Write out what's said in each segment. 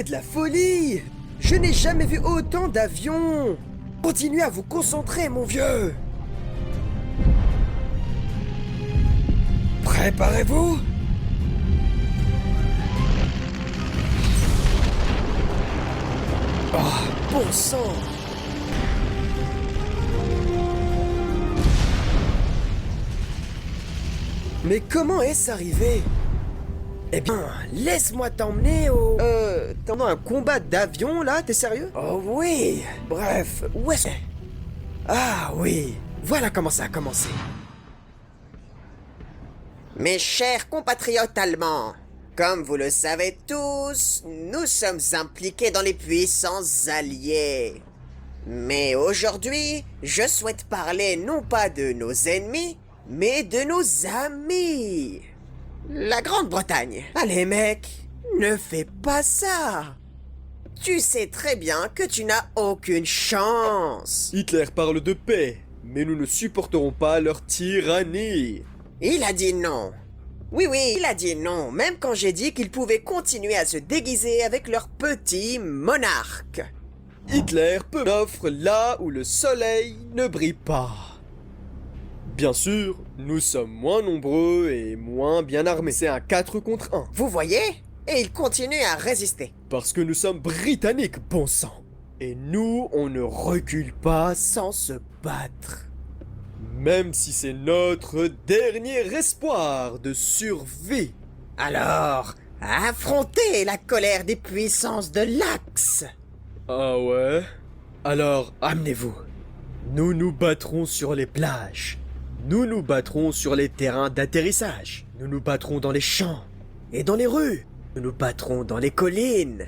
C'est de la folie! Je n'ai jamais vu autant d'avions! Continuez à vous concentrer, mon vieux! Préparez-vous! Oh, bon sang! Mais comment est-ce arrivé? Eh bien, laisse-moi t'emmener au... T'as un combat d'avion, là? T'es sérieux? Oh oui! Bref, où est-ce... Ah oui! Voilà comment ça a commencé. Mes chers compatriotes allemands, comme vous le savez tous, nous sommes impliqués dans les puissances alliées. Mais aujourd'hui, je souhaite parler non pas de nos ennemis, mais de nos amis. La Grande-Bretagne. Allez mec, ne fais pas ça. Tu sais très bien que tu n'as aucune chance. Hitler parle de paix, mais nous ne supporterons pas leur tyrannie. Il a dit non. Oui, il a dit non, même quand j'ai dit qu'ils pouvaient continuer à se déguiser avec leur petit monarque. Hitler peut offre là où le soleil ne brille pas. Bien sûr, nous sommes moins nombreux et moins bien armés. C'est un 4 contre 1. Vous voyez? Et il continue à résister. Parce que nous sommes britanniques, bon sang. Et nous, on ne recule pas sans se battre. Même si c'est notre dernier espoir de survie. Alors, affrontez la colère des puissances de l'Axe. Ah ouais? Alors, amenez-vous. Nous nous battrons sur les plages. Nous nous battrons sur les terrains d'atterrissage. Nous nous battrons dans les champs et dans les rues. Nous nous battrons dans les collines.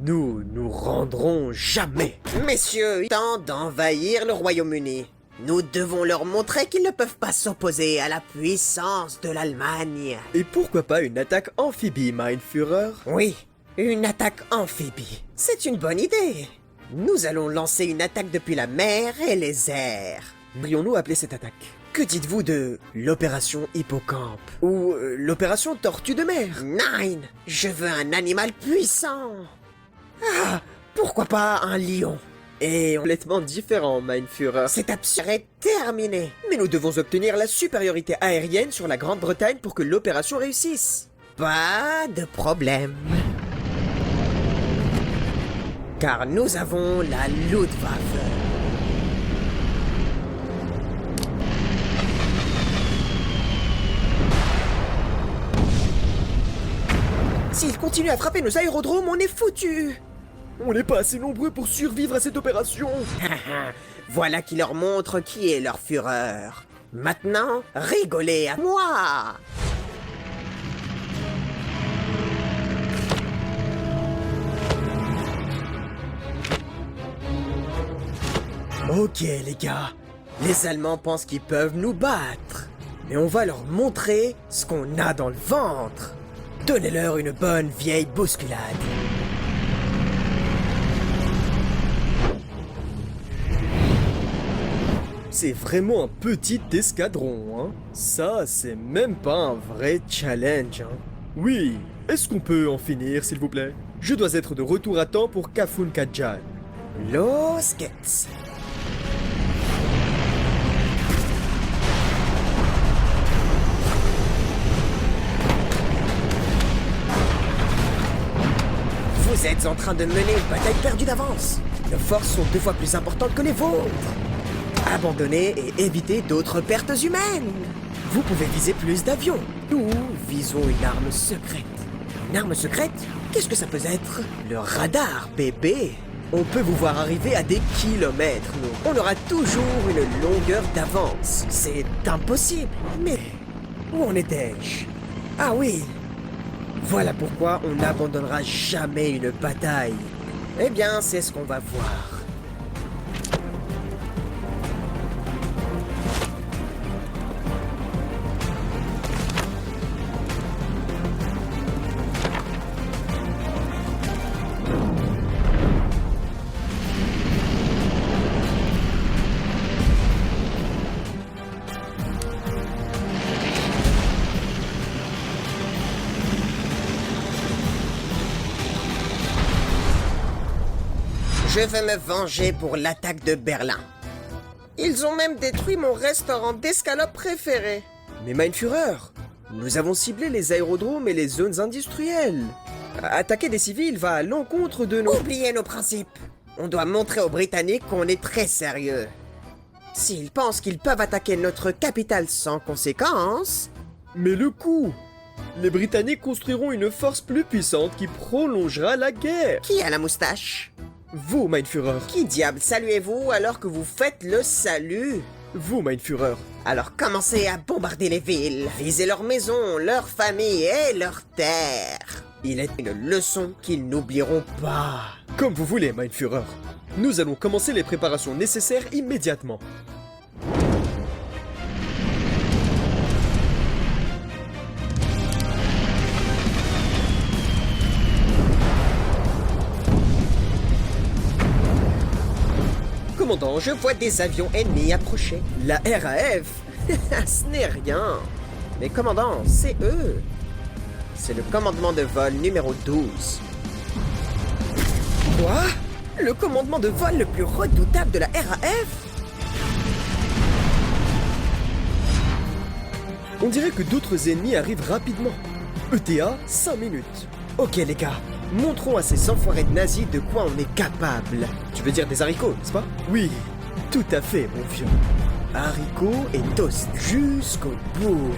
Nous nous rendrons jamais. Messieurs, il est temps d'envahir le Royaume-Uni. Nous devons leur montrer qu'ils ne peuvent pas s'opposer à la puissance de l'Allemagne. Et pourquoi pas une attaque amphibie, mein Führer? Oui, une attaque amphibie. C'est une bonne idée. Nous allons lancer une attaque depuis la mer et les airs. Pourrions-nous appeler cette attaque? Que dites-vous de l'opération Hippocampe? Ou l'opération Tortue de mer? Nein, je veux un animal puissant. Ah, pourquoi pas un lion? Et complètement différent, mein Führer. Cette absurde est terminée. Mais nous devons obtenir la supériorité aérienne sur la Grande-Bretagne pour que l'opération réussisse. Pas de problème. Car nous avons la Luftwaffe. S'ils continuent à frapper nos aérodromes, on est foutus. On n'est pas assez nombreux pour survivre à cette opération. Voilà qui leur montre qui est leur fureur. Maintenant, rigolez à moi. Ok les gars, les Allemands pensent qu'ils peuvent nous battre. Mais on va leur montrer ce qu'on a dans le ventre. Donnez-leur une bonne vieille bousculade. C'est vraiment un petit escadron, hein. Ça, c'est même pas un vrai challenge, hein. Oui, est-ce qu'on peut en finir, s'il vous plaît? Je dois être de retour à temps pour Kafun Kadjan. Los geht's. Vous êtes en train de mener une bataille perdue d'avance. Nos forces sont 2 fois plus importantes que les vôtres. Abandonnez et évitez d'autres pertes humaines. Vous pouvez viser plus d'avions. Nous visons une arme secrète. Une arme secrète? Qu'est-ce que ça peut être? Le radar, bébé. On peut vous voir arriver à des kilomètres, nous. On aura toujours une longueur d'avance. C'est impossible. Mais où en étais-je? Ah oui. Voilà pourquoi on n'abandonnera jamais une bataille. Eh bien, c'est ce qu'on va voir. Je vais me venger pour l'attaque de Berlin. Ils ont même détruit mon restaurant d'escalope préféré. Mais Mein Führer, nous avons ciblé les aérodromes et les zones industrielles. Attaquer des civils va à l'encontre de nos... Oubliez nos principes. On doit montrer aux Britanniques qu'on est très sérieux. S'ils pensent qu'ils peuvent attaquer notre capitale sans conséquence... Mais le coup! Les Britanniques construiront une force plus puissante qui prolongera la guerre. Qui a la moustache? Vous, Mein Führer. Qui diable saluez-vous alors que vous faites le salut? Vous, Mein Führer. Alors commencez à bombarder les villes, visez leurs maisons, leurs familles et leurs terres. Il est une leçon qu'ils n'oublieront pas. Comme vous voulez, Mein Führer. Nous allons commencer les préparations nécessaires immédiatement. Commandant, je vois des avions ennemis approcher. La RAF? Ce n'est rien. Mais commandant, c'est eux. C'est le commandement de vol numéro 12. Quoi? Le commandement de vol le plus redoutable de la RAF? On dirait que d'autres ennemis arrivent rapidement. ETA, 5 minutes. Ok les gars, montrons à ces enfoirés de nazis de quoi on est capable. Tu veux dire des haricots, n'est-ce pas? Oui, tout à fait, mon vieux. Haricots et toast jusqu'au bout.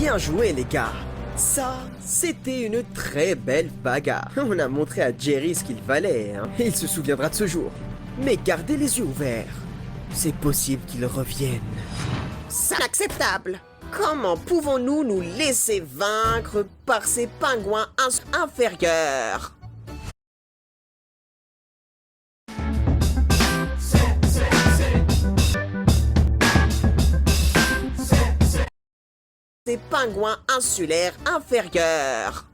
Bien joué les gars. Ça, c'était une très belle bagarre. On a montré à Jerry ce qu'il valait, hein. Il se souviendra de ce jour. Mais gardez les yeux ouverts. C'est possible qu'il revienne. C'est inacceptable. Comment pouvons-nous nous laisser vaincre par ces pingouins inférieurs? Ces pingouins insulaires inférieurs.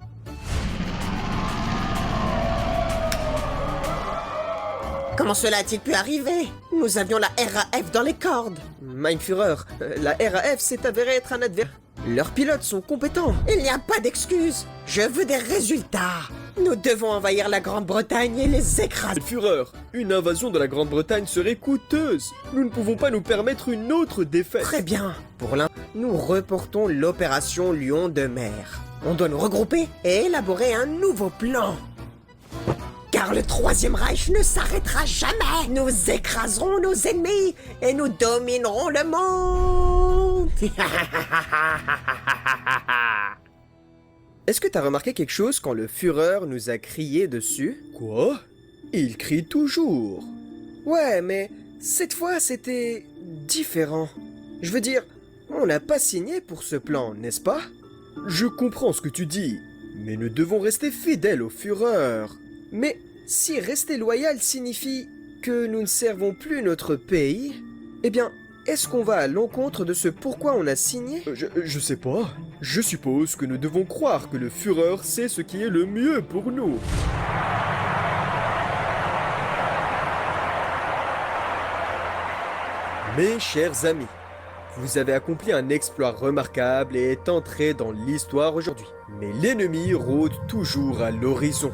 Comment cela a-t-il pu arriver? Nous avions la RAF dans les cordes. Mein Führer, la RAF s'est avérée être un adversaire. Leurs pilotes sont compétents. Il n'y a pas d'excuse. Je veux des résultats. Nous devons envahir la Grande-Bretagne et les écraser. Mein Führer, une invasion de la Grande-Bretagne serait coûteuse. Nous ne pouvons pas nous permettre une autre défaite. Très bien. Pour l'instant, nous reportons l'opération Lion de mer. On doit nous regrouper et élaborer un nouveau plan. Car le Troisième Reich ne s'arrêtera jamais. Nous écraserons nos ennemis et nous dominerons le monde. Est-ce que t'as remarqué quelque chose quand le Führer nous a crié dessus? Quoi? Il crie toujours. Ouais, mais cette fois c'était différent. Je veux dire, on n'a pas signé pour ce plan, n'est-ce pas? Je comprends ce que tu dis, mais nous devons rester fidèles au Führer. Mais si rester loyal signifie que nous ne servons plus notre pays, eh bien, est-ce qu'on va à l'encontre de ce pourquoi on a signé? Je sais pas. Je suppose que nous devons croire que le Führer sait ce qui est le mieux pour nous. Mes chers amis, vous avez accompli un exploit remarquable et est entré dans l'histoire aujourd'hui. Mais l'ennemi rôde toujours à l'horizon.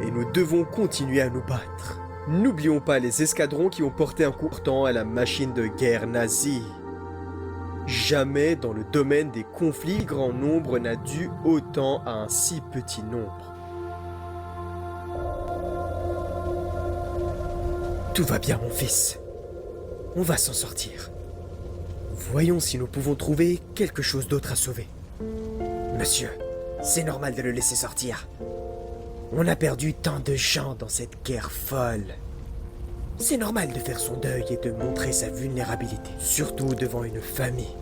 Et nous devons continuer à nous battre. N'oublions pas les escadrons qui ont porté un coup portant à la machine de guerre nazie. Jamais dans le domaine des conflits, grand nombre n'a dû autant à un si petit nombre. Tout va bien, mon fils. On va s'en sortir. Voyons si nous pouvons trouver quelque chose d'autre à sauver. Monsieur, c'est normal de le laisser sortir. On a perdu tant de gens dans cette guerre folle. C'est normal de faire son deuil et de montrer sa vulnérabilité, surtout devant une famille.